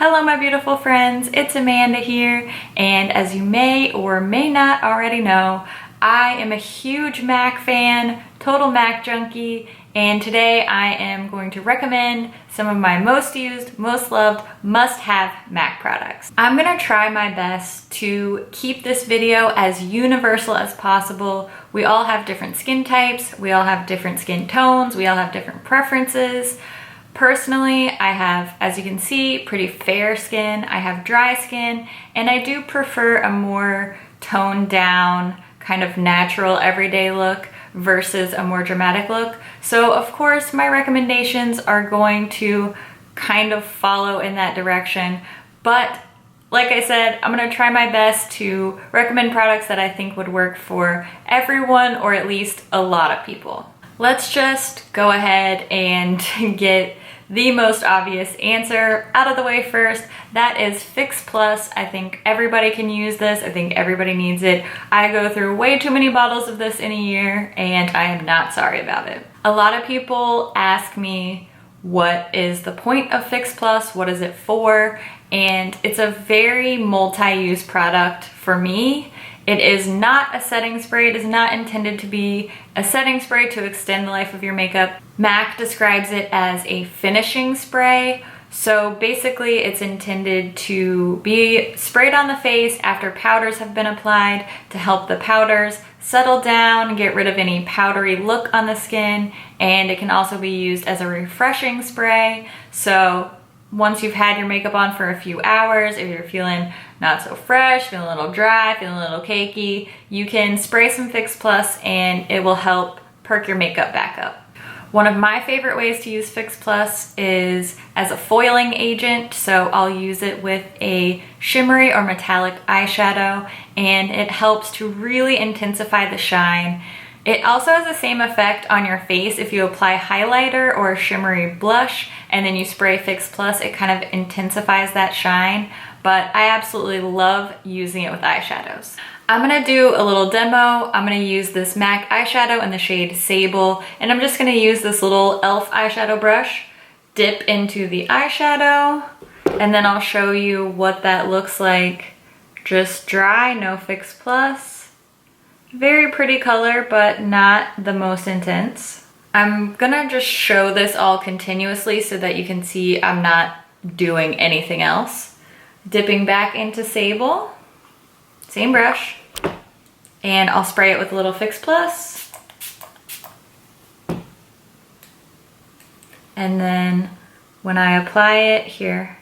Hello my beautiful friends, it's Amanda here, and as you may or may not already know, I am a huge MAC fan, total MAC junkie, and today I am going to recommend some of my most used, most loved, must-have MAC products. I'm gonna try my best to keep this video as universal as possible. We all have different skin types, we all have different skin tones, we all have different preferences. Personally, I have, as you can see, pretty fair skin, I have dry skin, and I do prefer a more toned down, kind of natural everyday look versus a more dramatic look. So of course my recommendations are going to kind of follow in that direction, but like I said, I'm gonna try my best to recommend products that I think would work for everyone, or at least a lot of people. Let's just go ahead and get the most obvious answer out of the way first. That is Fix Plus. I think everybody can use this. I think everybody needs it. I go through way too many bottles of this in a year and I am not sorry about it. A lot of people ask me, what is the point of Fix Plus? What is it for? And it's a very multi-use product for me. It is not a setting spray. It is not intended to be a setting spray to extend the life of your makeup. MAC describes it as a finishing spray. So basically it's intended to be sprayed on the face after powders have been applied to help the powders settle down, get rid of any powdery look on the skin, and it can also be used as a refreshing spray. So once you've had your makeup on for a few hours, if you're feeling not so fresh, feeling a little dry, feeling a little cakey, you can spray some Fix Plus and it will help perk your makeup back up. One of my favorite ways to use Fix Plus is as a foiling agent. So I'll use it with a shimmery or metallic eyeshadow and it helps to really intensify the shine. It also has the same effect on your face if you apply highlighter or a shimmery blush and then you spray Fix Plus. It kind of intensifies that shine, but I absolutely love using it with eyeshadows. I'm gonna do a little demo. I'm gonna use this MAC eyeshadow in the shade Sable, and I'm just gonna use this little e.l.f. eyeshadow brush, dip into the eyeshadow, and then I'll show you what that looks like. Just dry, no Fix Plus. Very pretty color, but not the most intense. I'm gonna just show this all continuously so that you can see I'm not doing anything else. Dipping back into Sable, same brush, and I'll spray it with a little Fix Plus. And then when I apply it here,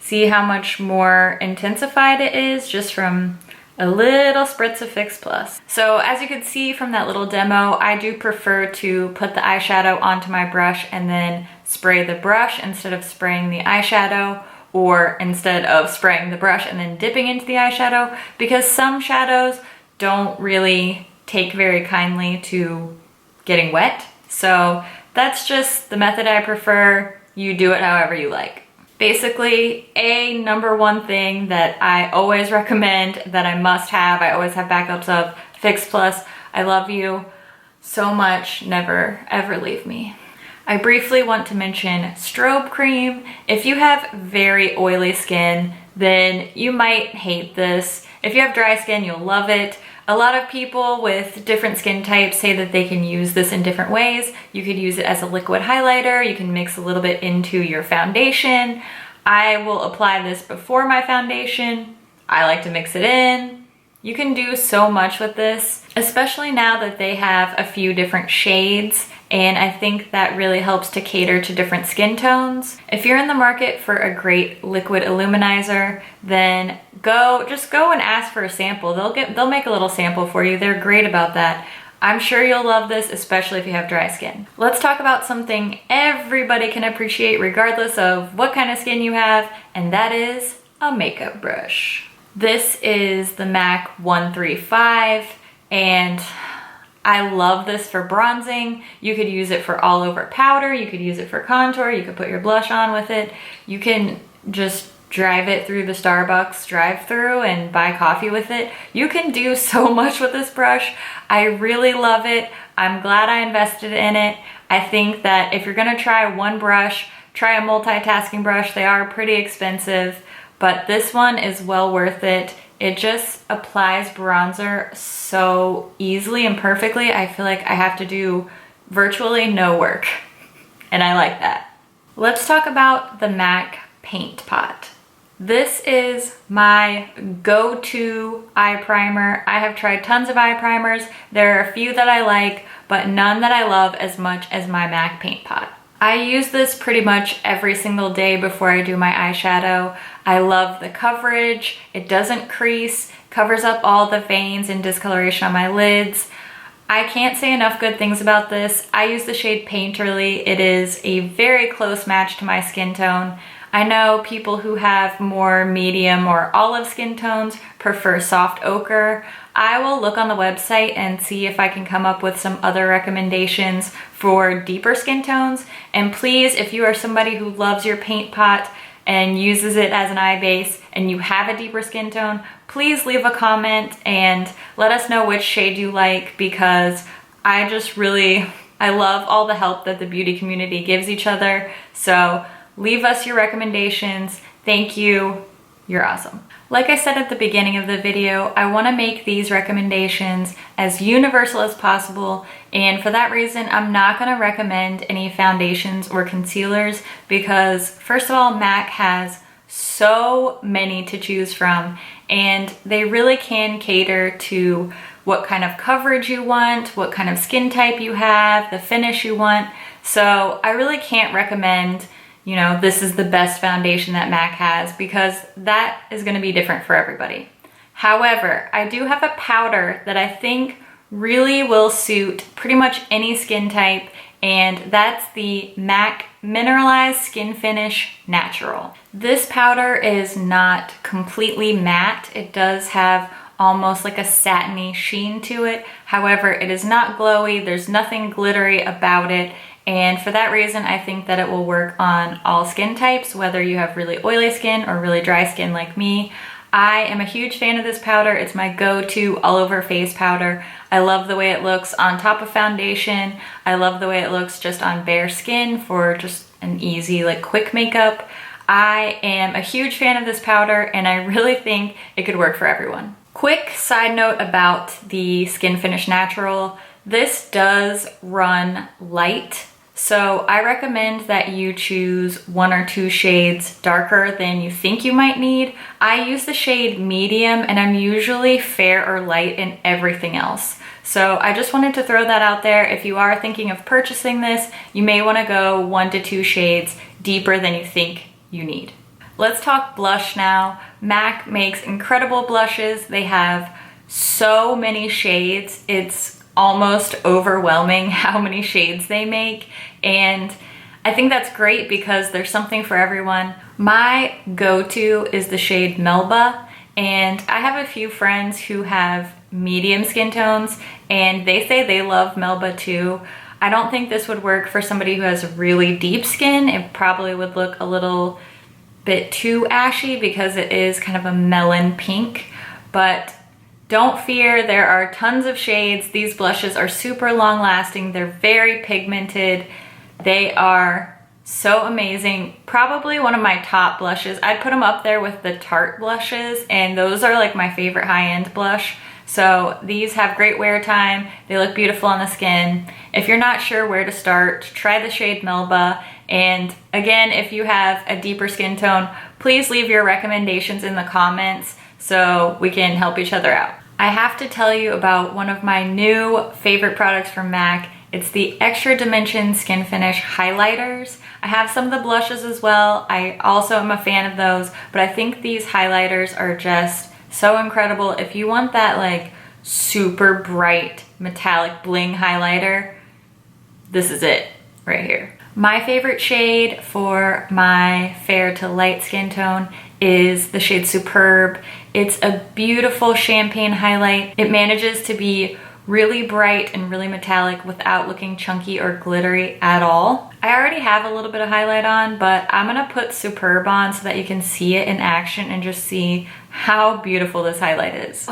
see how much more intensified it is just from a little spritz of Fix Plus. So as you can see from that little demo, I do prefer to put the eyeshadow onto my brush and then spray the brush instead of spraying the eyeshadow, or instead of spraying the brush and then dipping into the eyeshadow, because some shadows don't really take very kindly to getting wet. So that's just the method I prefer. You do it however you like. Basically, number one thing that I always recommend, that I must have, I always have backups of, Fix Plus. I love you so much, never ever leave me. I briefly want to mention Strobe Cream. If you have very oily skin, then you might hate this. If you have dry skin, you'll love it. A lot of people with different skin types say that they can use this in different ways. You could use it as a liquid highlighter. You can mix a little bit into your foundation. I will apply this before my foundation. I like to mix it in. You can do so much with this, especially now that they have a few different shades, and I think that really helps to cater to different skin tones. If you're in the market for a great liquid illuminizer, then just go and ask for a sample. They'll make a little sample for you. They're great about that. I'm sure you'll love this, especially if you have dry skin. Let's talk about something everybody can appreciate regardless of what kind of skin you have, and that is a makeup brush. This is the MAC 135, and I love this for bronzing. You could use it for all over powder, you could use it for contour, you could put your blush on with it. You can just drive it through the Starbucks drive-through and buy coffee with it. You can do so much with this brush. I really love it. I'm glad I invested in it. I think that if you're gonna try one brush, try a multitasking brush. They are pretty expensive, but this one is well worth it. It just applies bronzer so easily and perfectly. I feel like I have to do virtually no work, and I like that. Let's talk about the MAC Paint Pot. This is my go-to eye primer. I have tried tons of eye primers. There are a few that I like, but none that I love as much as my MAC Paint Pot. I use this pretty much every single day before I do my eyeshadow. I love the coverage. It doesn't crease, covers up all the veins and discoloration on my lids. I can't say enough good things about this. I use the shade Painterly. It is a very close match to my skin tone. I know people who have more medium or olive skin tones prefer soft ochre. I will look on the website and see if I can come up with some other recommendations for deeper skin tones. And please, if you are somebody who loves your paint pot and uses it as an eye base and you have a deeper skin tone, please leave a comment and let us know which shade you like, because I love all the help that the beauty community gives each other. So leave us your recommendations. Thank you. You're awesome. Like I said at the beginning of the video, I want to make these recommendations as universal as possible, and for that reason, I'm not going to recommend any foundations or concealers because, first of all, MAC has so many to choose from, and they really can cater to what kind of coverage you want, what kind of skin type you have, the finish you want. So I really can't recommend, you know, this is the best foundation that MAC has, because that is going to be different for everybody. However, I do have a powder that I think really will suit pretty much any skin type, and that's the MAC Mineralized Skinfinish Natural. This powder is not completely matte. It does have almost like a satiny sheen to it. However, it is not glowy. There's nothing glittery about it. And for that reason, I think that it will work on all skin types, whether you have really oily skin or really dry skin like me. I am a huge fan of this powder. It's my go-to all over face powder. I love the way it looks on top of foundation. I love the way it looks just on bare skin for just an easy, like, quick makeup. I am a huge fan of this powder, and I really think it could work for everyone. Quick side note about the Skinfinish Natural. This does run light, so I recommend that you choose 1 or 2 shades darker than you think you might need. I use the shade medium, and I'm usually fair or light in everything else. So I just wanted to throw that out there. If you are thinking of purchasing this, you may want to go 1 to 2 shades deeper than you think you need. Let's talk blush now. MAC makes incredible blushes. They have so many shades. It's almost overwhelming how many shades they make, and I think that's great because there's something for everyone. My go-to is the shade Melba, and I have a few friends who have medium skin tones, and they say they love Melba too. I don't think this would work for somebody who has really deep skin. It probably would look a little bit too ashy because it is kind of a melon pink, but don't fear, there are tons of shades. These blushes are super long lasting. They're very pigmented. They are so amazing. Probably one of my top blushes. I'd put them up there with the Tarte blushes, and those are like my favorite high-end blush. So these have great wear time. They look beautiful on the skin. If you're not sure where to start, try the shade Melba. And again, if you have a deeper skin tone, please leave your recommendations in the comments so we can help each other out. I have to tell you about one of my new favorite products from MAC. It's the Extra Dimension Skinfinish Highlighters. I have some of the blushes as well. I also am a fan of those, but I think these highlighters are just so incredible. If you want that like super bright metallic bling highlighter, this is it right here. My favorite shade for my fair to light skin tone is the shade Superb. It's a beautiful champagne highlight. It manages to be really bright and really metallic without looking chunky or glittery at all. I already have a little bit of highlight on, but I'm gonna put Superb on so that you can see it in action and just see how beautiful this highlight is.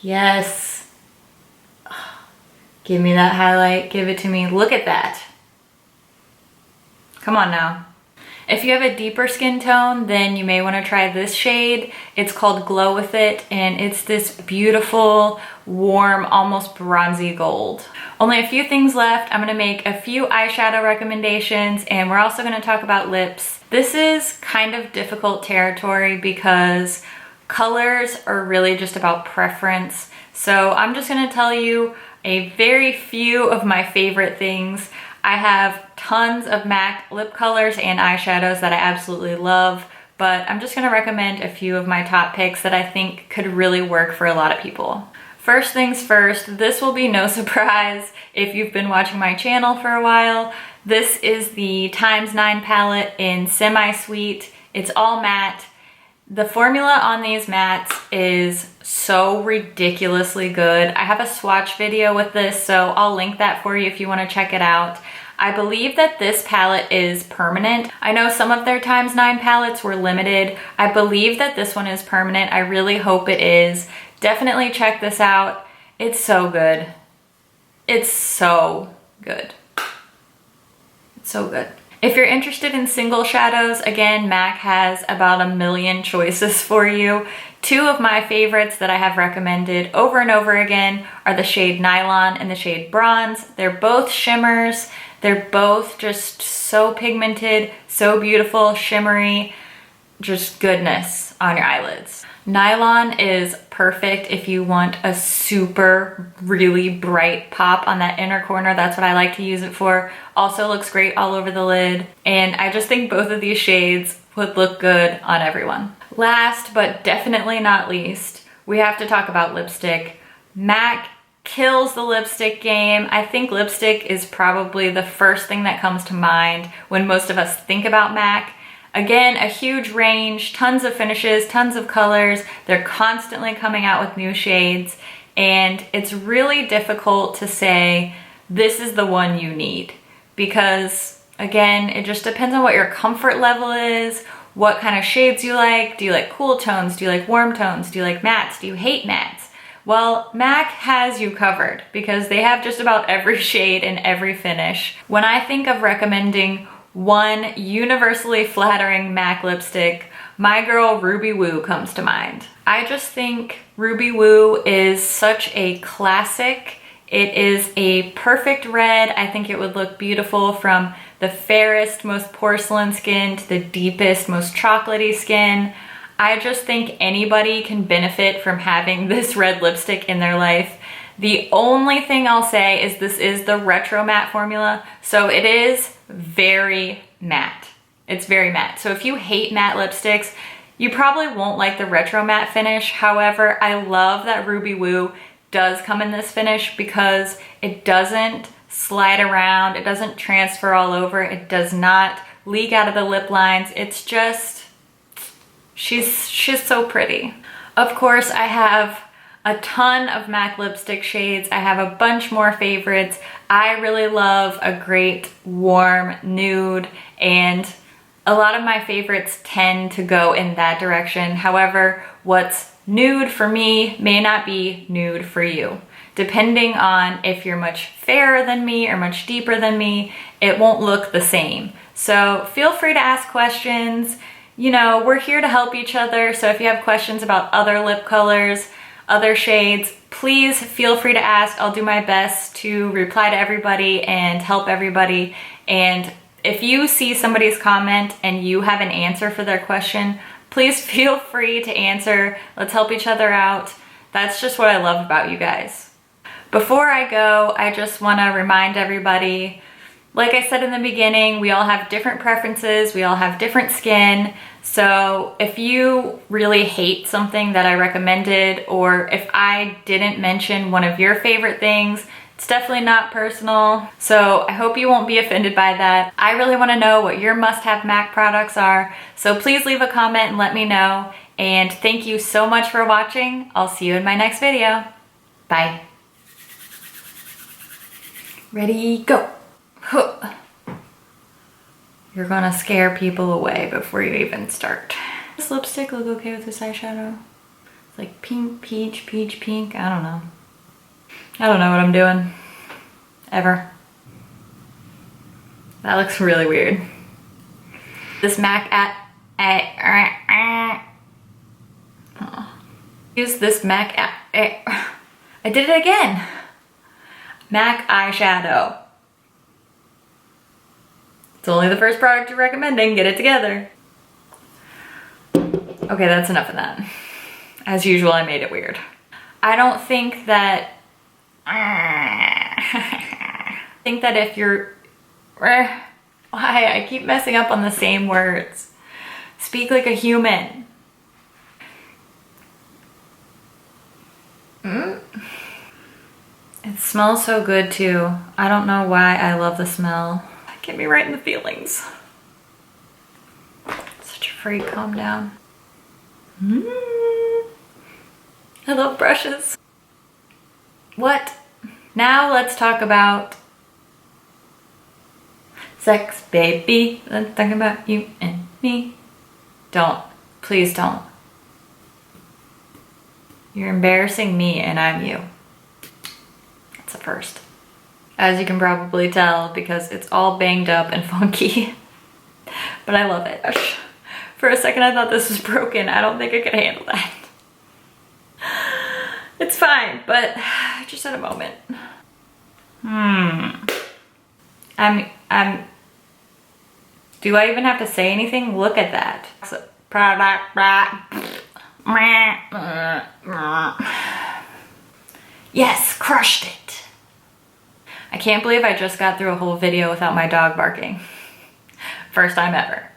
Yes. Give me that highlight. Give it to me. Look at that. Come on now. If you have a deeper skin tone, then you may want to try this shade. It's called Glow With It, and it's this beautiful, warm, almost bronzy gold. Only a few things left. I'm going to make a few eyeshadow recommendations, and we're also going to talk about lips. This is kind of difficult territory because colors are really just about preference. So I'm just going to tell you a very few of my favorite things. I have tons of MAC lip colors and eyeshadows that I absolutely love, but I'm just gonna recommend a few of my top picks that I think could really work for a lot of people. First things first, this will be no surprise if you've been watching my channel for a while. This is the X9 palette in Semi-Sweet. It's all matte. The formula on these mattes is so ridiculously good. I have a swatch video with this, so I'll link that for you if you want to check it out. I believe that this palette is permanent. I know some of their X9 palettes were limited. I believe that this one is permanent. I really hope it is. Definitely check this out. It's so good. It's so good. It's so good. If you're interested in single shadows, again, MAC has about a million choices for you. Two of my favorites that I have recommended over and over again are the shade Nylon and the shade Bronze. They're both shimmers. They're both just so pigmented, so beautiful, shimmery, just goodness on your eyelids. Nylon is perfect if you want a super, really bright pop on that inner corner. That's what I like to use it for. Also looks great all over the lid. And I just think both of these shades would look good on everyone. Last, but definitely not least, we have to talk about lipstick. MAC kills the lipstick game. I think lipstick is probably the first thing that comes to mind when most of us think about MAC. Again, a huge range, tons of finishes, tons of colors. They're constantly coming out with new shades, and it's really difficult to say this is the one you need because, again, it just depends on what your comfort level is, what kind of shades you like. Do you like cool tones? Do you like warm tones? Do you like mattes? Do you hate mattes? Well, MAC has you covered because they have just about every shade and every finish. When I think of recommending one universally flattering MAC lipstick, my girl Ruby Woo comes to mind. I just think Ruby Woo is such a classic. It is a perfect red. I think it would look beautiful from the fairest, most porcelain skin to the deepest, most chocolatey skin. I just think anybody can benefit from having this red lipstick in their life. The only thing I'll say is this is the retro matte formula, so it is very matte. It's very matte. So if you hate matte lipsticks, you probably won't like the retro matte finish. However, I love that Ruby Woo does come in this finish because it doesn't slide around, it doesn't transfer all over, it does not leak out of the lip lines. It's just, she's so pretty. Of course, I have a ton of MAC lipstick shades. I have a bunch more favorites. I really love a great warm nude, and a lot of my favorites tend to go in that direction. However, what's nude for me may not be nude for you. Depending on if you're much fairer than me or much deeper than me, it won't look the same. So feel free to ask questions. You know, we're here to help each other. So if you have questions about other lip colors, other shades, please feel free to ask. I'll do my best to reply to everybody and help everybody. And if you see somebody's comment and you have an answer for their question, please feel free to answer. Let's help each other out. That's just what I love about you guys. Before I go, I just want to remind everybody, like I said in the beginning, we all have different preferences, we all have different skin. So if you really hate something that I recommended, or if I didn't mention one of your favorite things, it's definitely not personal. So I hope you won't be offended by that. I really want to know what your must-have MAC products are. So please leave a comment and let me know. And thank you so much for watching. I'll see you in my next video. Bye. Ready, go. Huh. You're gonna scare people away before you even start. Does this lipstick look okay with this eyeshadow? like pink, peach, peach, pink. I don't know. I don't know what I'm doing. Ever. That looks really weird. This MAC use this MAC I did it again. MAC eyeshadow. It's only the first product you're recommending. Get it together. Okay, that's enough of that. As usual, I made it weird. I don't think that if you're why I keep messing up on the same words. Speak like a human. It smells so good too. I don't know why I love the smell. Get me right in the feelings. Such a freak, calm down. I love brushes. What? Now let's talk about sex, baby. Let's talk about you and me. Don't. Please don't. You're embarrassing me and I'm you. That's a first. As you can probably tell because it's all banged up and funky. But I love it. For a second I thought this was broken. I don't think I could handle that. It's fine, but I just had a moment. Do I even have to say anything? Look at that. Yes, crushed it. I can't believe I just got through a whole video without my dog barking. First time ever.